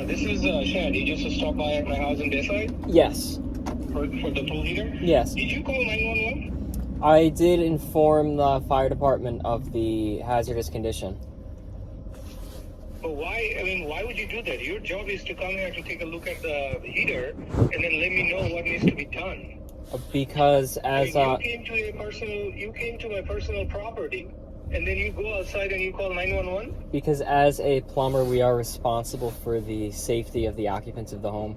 This is Shad. You just stopped by at my house in Desai Yes. for the pool heater? Yes. Did you call 911? I did inform the fire department of the hazardous condition. But why would you do that? Your job is to come here to take a look at the heater and then let me know what needs to be done. Because as you came to my personal property, and then you go outside and you call 911? Because as a plumber, we are responsible for the safety of the occupants of the home.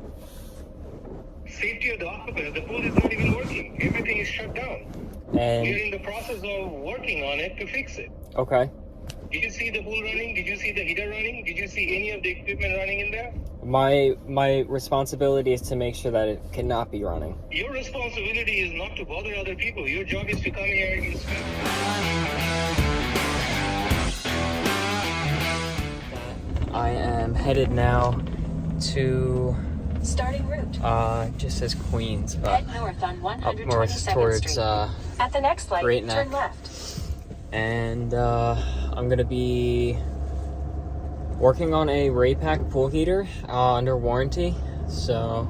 Safety of the occupants? The pool is not even working. Everything is shut down. And we're in the process of working on it to fix it. Okay. Did you see the pool running? Did you see the heater running? Did you see any of the equipment running in there? My responsibility is to make sure that it cannot be running. Your responsibility is not to bother other people. Your job is to come here and inspect. I am headed now to starting route. Just says Queens, but head north on up north towards at the next light, Great Neck. turn left. And I'm gonna be working on a Raypak pool heater under warranty. So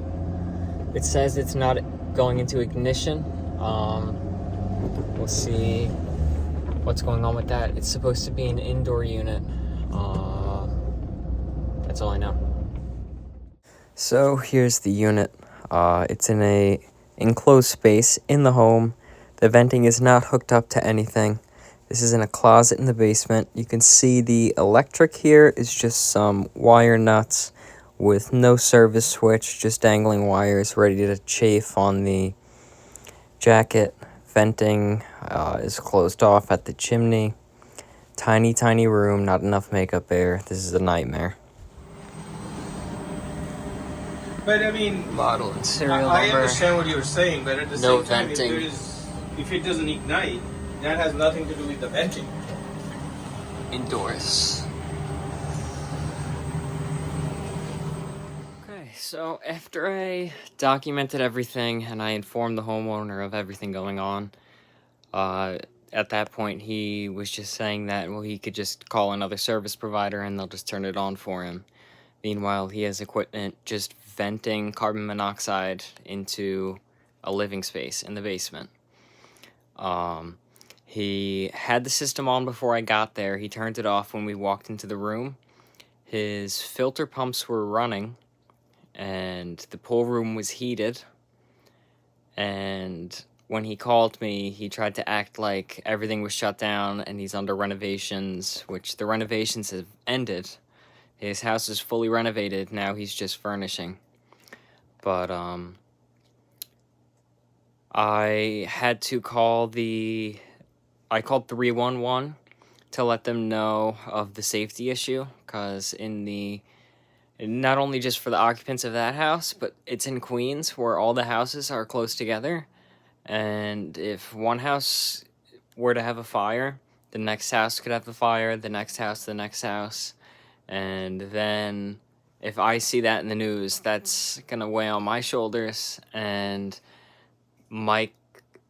it says it's not going into ignition. We'll see what's going on with that. It's supposed to be an indoor unit. That's all I know. So here's the unit. It's in a enclosed space in the home. The venting is not hooked up to anything. This is in a closet in the basement. You can see the electric here is just some wire nuts with no service switch, just dangling wires ready to chafe on the jacket. Venting is closed off at the chimney. Tiny, tiny room, not enough makeup air. This is a nightmare. But I mean, Bottle and serial I number. understand what you're saying, but at the No same time, venting. if it doesn't ignite, that has nothing to do with the venting. Indoors. Okay, so after I documented everything and I informed the homeowner of everything going on, at that point he was just saying that, well, he could just call another service provider and they'll just turn it on for him. Meanwhile, he has equipment just venting carbon monoxide into a living space in the basement. He had the system on before I got there. He turned it off when we walked into the room. His filter pumps were running, and the pool room was heated. And when he called me, he tried to act like everything was shut down and he's under renovations, which the renovations have ended. His house is fully renovated. Now he's just furnishing. But, I had to call I called 311 to let them know of the safety issue, because not only just for the occupants of that house, but it's in Queens where all the houses are close together. And if one house were to have a fire, the next house could have a fire, the next house. And then if I see that in the news, that's going to weigh on my shoulders, and Mike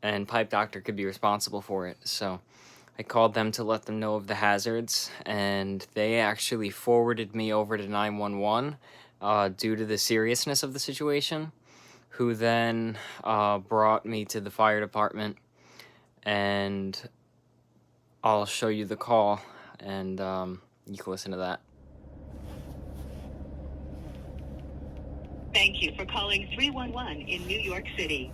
and Pipe Doctor could be responsible for it. So I called them to let them know of the hazards, and they actually forwarded me over to 911 due to the seriousness of the situation, who then brought me to the fire department, and I'll show you the call, and you can listen to that. Thank you for calling 311 in New York City.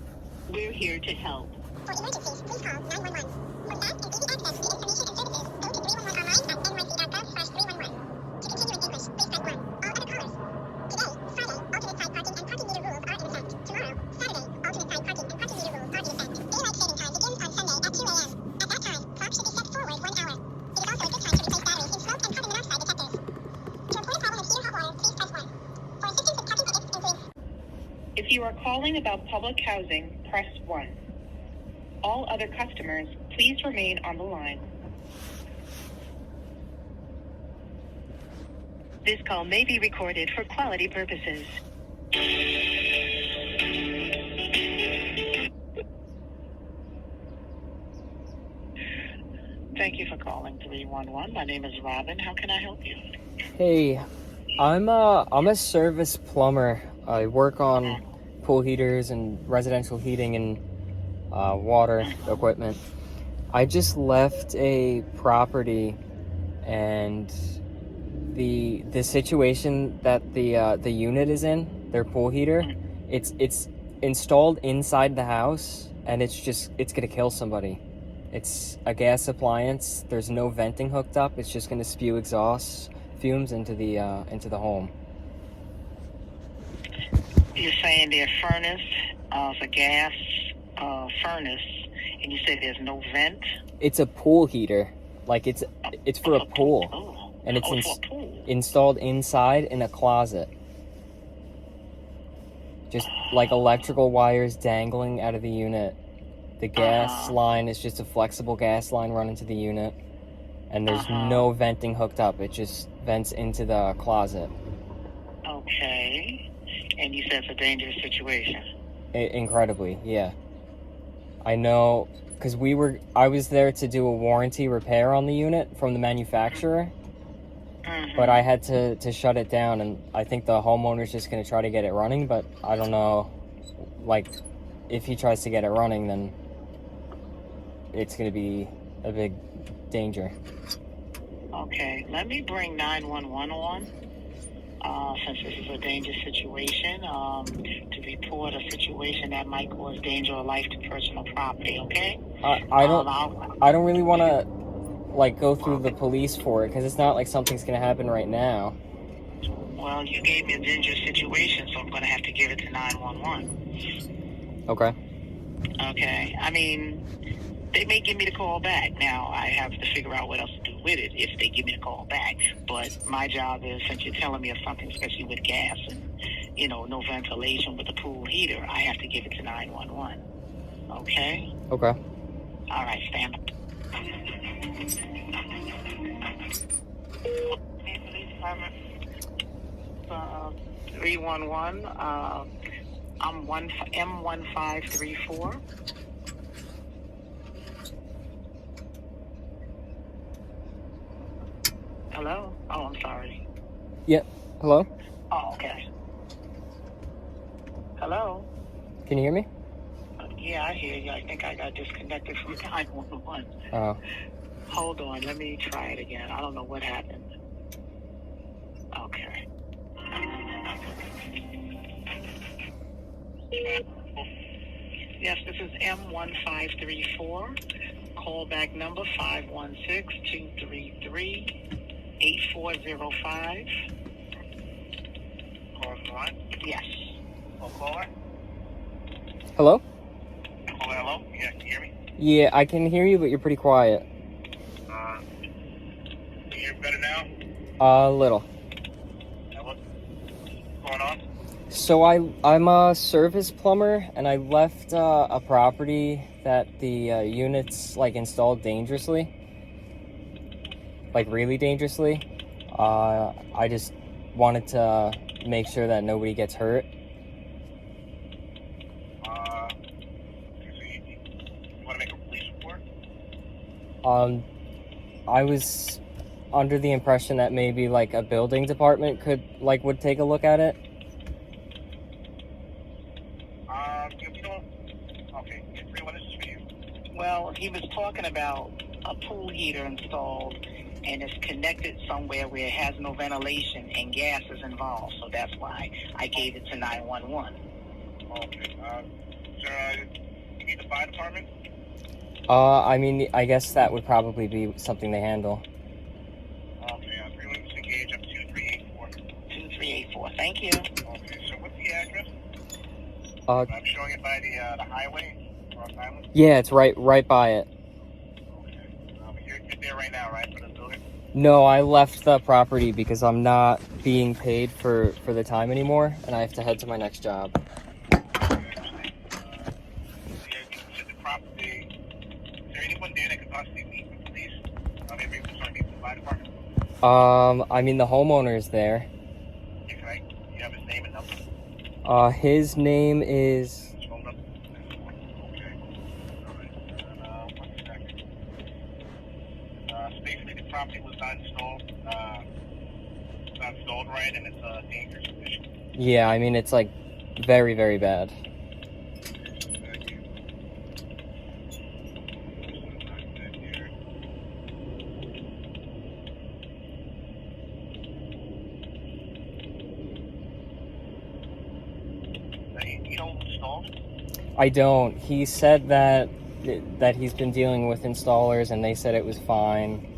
We're here to help. For emergencies, please call 911. For that and easy access to information and services, go to 311 online at nyc.gov/311. To continue in English, please press 1. All other callers. Today, Friday, alternate side parking and parking meter rules are in effect. Tomorrow, Saturday, alternate side parking and parking meter rules are in effect. Daylight saving time begins on Sunday at 2 a.m. At that time, clock should be set forward 1 hour. It is also a good time to replace batteries in smoke and carbon monoxide detectors. To report a problem with heat or hot water, please press 1. For assistance with parking tickets, include. If you are calling about public housing, press 1. All other customers, please remain on the line. This call may be recorded for quality purposes. Thank you for calling 311. My name is Robin. How can I help you? Hey, I'm a service plumber. I work on pool heaters and residential heating and water equipment. I just left a property, and the situation that the unit is in, their pool heater, it's installed inside the house, and it's gonna kill somebody. It's a gas appliance. There's no venting hooked up. It's just gonna spew exhaust fumes into the home. You're saying their furnace, it's a gas furnace, and you said there's no vent? It's a pool heater, like it's for a pool, and it's installed inside in a closet. Just like electrical wires dangling out of the unit. The gas line is just a flexible gas line running to the unit, and there's no venting hooked up. It just vents into the closet. Okay. And you said it's a dangerous situation. Incredibly, yeah. I know, because I was there to do a warranty repair on the unit from the manufacturer, but I had to shut it down, and I think the homeowner's just going to try to get it running, but I don't know, like, if he tries to get it running, then it's going to be a big danger. Okay, let me bring 911 on, since this is a dangerous situation, to report a situation that might cause danger of life to personal property, okay? I don't really want to, like, go through the police for it, because it's not like something's going to happen right now. Well, you gave me a dangerous situation, so I'm going to have to give it to 911. Okay. Okay, I mean, they may give me the call back. Now, I have to figure out what else to do with it if they give me the call back. But my job is, since you're telling me of something, especially with gas and, no ventilation with the pool heater, I have to give it to 911. Okay? Okay. All right, stand up. Police Department. 311. I'm M1534. Hello? Oh, I'm sorry. Yeah. Hello? Oh, okay. Hello? Can you hear me? Yeah, I hear you. I think I got disconnected from 911. Oh. Hold on. Let me try it again. I don't know what happened. Okay. Yes, this is M1534. Callback number 516-233-8405. Yes. Caller? Hello? Hello? Yeah, can you hear me? Yeah, I can hear you, but you're pretty quiet. Can you hear better now? A little. What's going on? So I'm a service plumber, and I left a property that the unit's like installed dangerously, like really dangerously. I just wanted to make sure that nobody gets hurt. You want to make a police report? I was under the impression that maybe like a building department would take a look at it. Okay, everyone, this is for you. Well, he was talking about a pool heater installed, and it's connected somewhere where it has no ventilation and gas is involved. So that's why I gave it to 911. Okay. Sir, you need the fire department? I mean, I guess that would probably be something they handle. Okay, everyone is engaged up to 2384. 2384. Thank you. Okay, so what's the address? I'm showing it by the highway, Ross Island. Yeah, it's right by it. Okay. You're there right now, right, for the building? No, I left the property because I'm not being paid for the time anymore, and I have to head to my next job. Is there anyone there that could possibly meet with police? Maybe the fire department? I mean, the homeowner is there. Okay. You have his name and number? His name is... His phone number? Okay. All right. And, 1 second. Basically, the property was not installed. not installed right and it's a dangerous condition. Yeah, I mean, it's like very, very bad. You don't install it? I don't. He said that he's been dealing with installers and they said it was fine.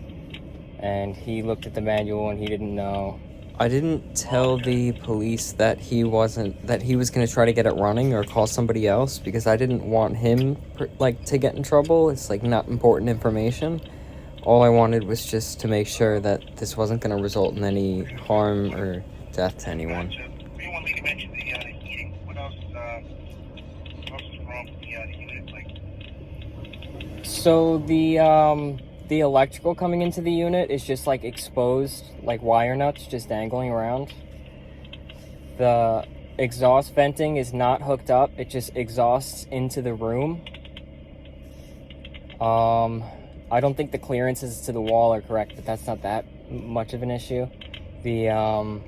And he looked at the manual and he didn't know. I didn't tell the police that he was going to try to get it running or call somebody else because I didn't want him to get in trouble. It's like not important information. All I wanted was just to make sure that this wasn't going to result in any harm or death to anyone. You want me to mention the heating? What else is wrong with the unit? So the electrical coming into the unit is just like exposed, like wire nuts just dangling around. The exhaust venting is not hooked up, it just exhausts into the room. I don't think the clearances to the wall are correct, but that's not that much of an issue. The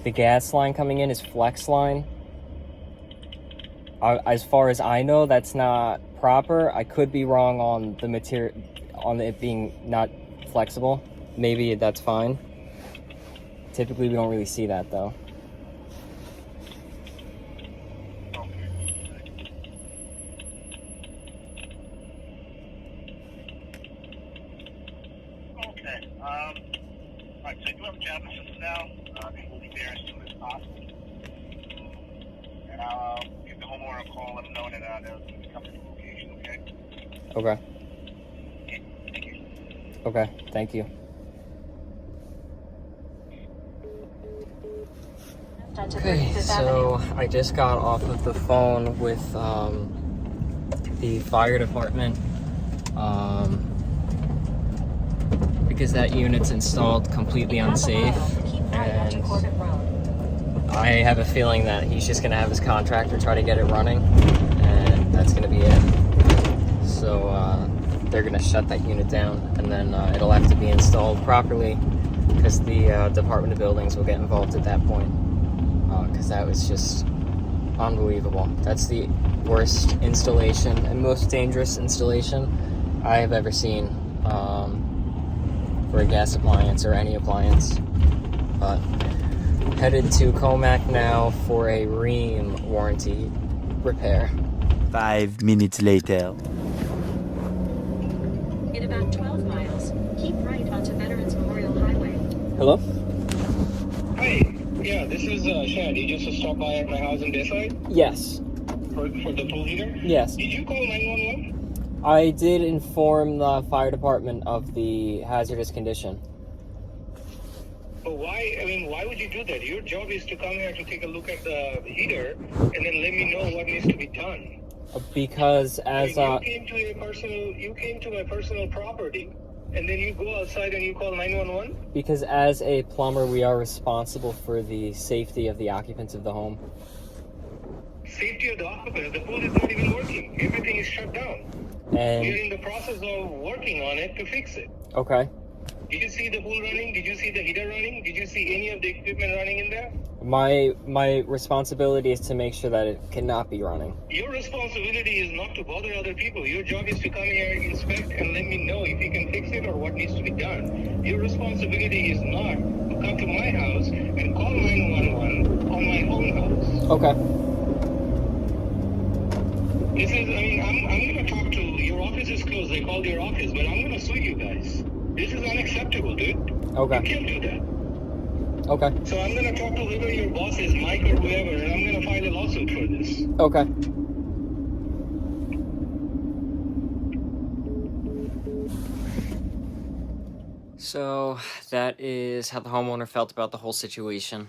gas line coming in is flex line. As far as I know, that's not proper. I could be wrong on the material, on it being not flexible. Maybe that's fine. Typically, we don't really see that though. Okay. Alright, so I do have a job system now. They will be there as soon as possible. And I'll give the homeowner a call, let them know that they'll be coming to the location, okay? Okay. Thank you. Okay. Thank you. Okay, so I just got off of the phone with the fire department because that unit's installed completely unsafe, and I have a feeling that he's just gonna have his contractor try to get it running, and that's gonna be it. So they're gonna shut that unit down, and then it'll have to be installed properly because the Department of Buildings will get involved at that point. Because that was just unbelievable. That's the worst installation and most dangerous installation I have ever seen for a gas appliance or any appliance. But headed to Comac now for a Rheem warranty repair. 5 minutes later. In about 12 miles, keep right onto Veterans Memorial Highway. Hello? Hi. Yeah, this is Shad. You just stopped by at my house in Desai Yes. for the pool heater? Yes. Did you call 911? I did inform the fire department of the hazardous condition. But why would you do that? Your job is to come here to take a look at the heater and then let me know what needs to be done. Because as you came to my personal property, and then you go outside and you call 911? because as a plumber, we are responsible for the safety of the occupants of the home. Safety of the occupants. The pool is not even working. Everything is shut down. We are And in the process of working on it to fix it. okay, Did you see the pool running? Did you see the heater running? Did you see any of the equipment running in there? my responsibility is to make sure that it cannot be running. Your responsibility is not to bother other people. Your job is to come here, inspect, and let me know if you can fix it or what needs to be done. Your responsibility is not to come to my house and call 911 on my own house. Okay. I'm going to talk to, your office is closed. They called your office, but I'm going to sue you guys. This is unacceptable, dude. Okay. You can't do that. Okay. So I'm going to talk to whoever your boss is, Mike or whoever, and I'm going to file a lawsuit for this. Okay. So that is how the homeowner felt about the whole situation.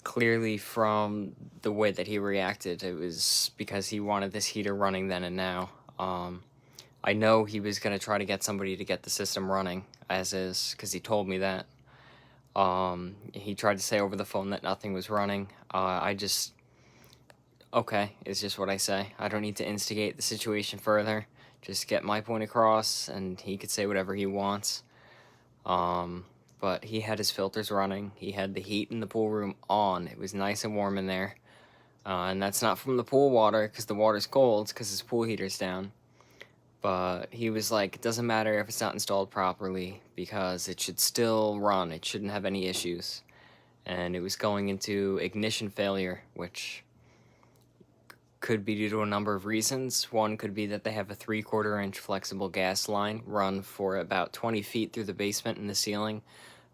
Clearly from the way that he reacted, it was because he wanted this heater running then and now. I know he was going to try to get somebody to get the system running as is, because he told me that. He tried to say over the phone that nothing was running. Okay, is just what I say. I don't need to instigate the situation further. Just get my point across, and he could say whatever he wants. but he had his filters running. He had the heat in the pool room on. It was nice and warm in there. And that's not from the pool water, because the water's cold, because his pool heater's down. But he was like, it doesn't matter if it's not installed properly, because it should still run. It shouldn't have any issues. And it was going into ignition failure, which could be due to a number of reasons. One could be that they have a 3/4 inch flexible gas line run for about 20 feet through the basement and the ceiling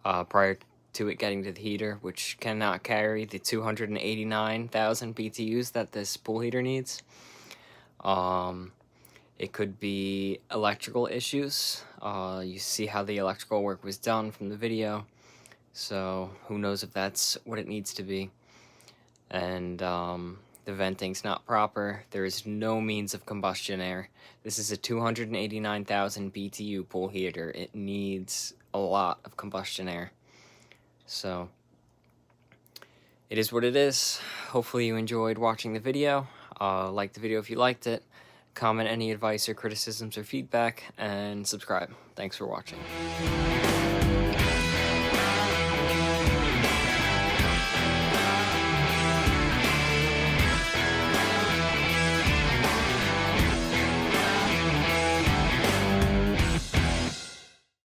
prior to it getting to the heater, which cannot carry the 289,000 BTUs that this pool heater needs. It could be electrical issues. You see how the electrical work was done from the video, so who knows if that's what it needs to be. And the venting's not proper. There is no means of combustion air. This is a 289,000 BTU pool heater. It needs a lot of combustion air. So it is what it is. Hopefully you enjoyed watching the video. Like the video if you liked it. Comment any advice or criticisms or feedback, and subscribe. Thanks for watching.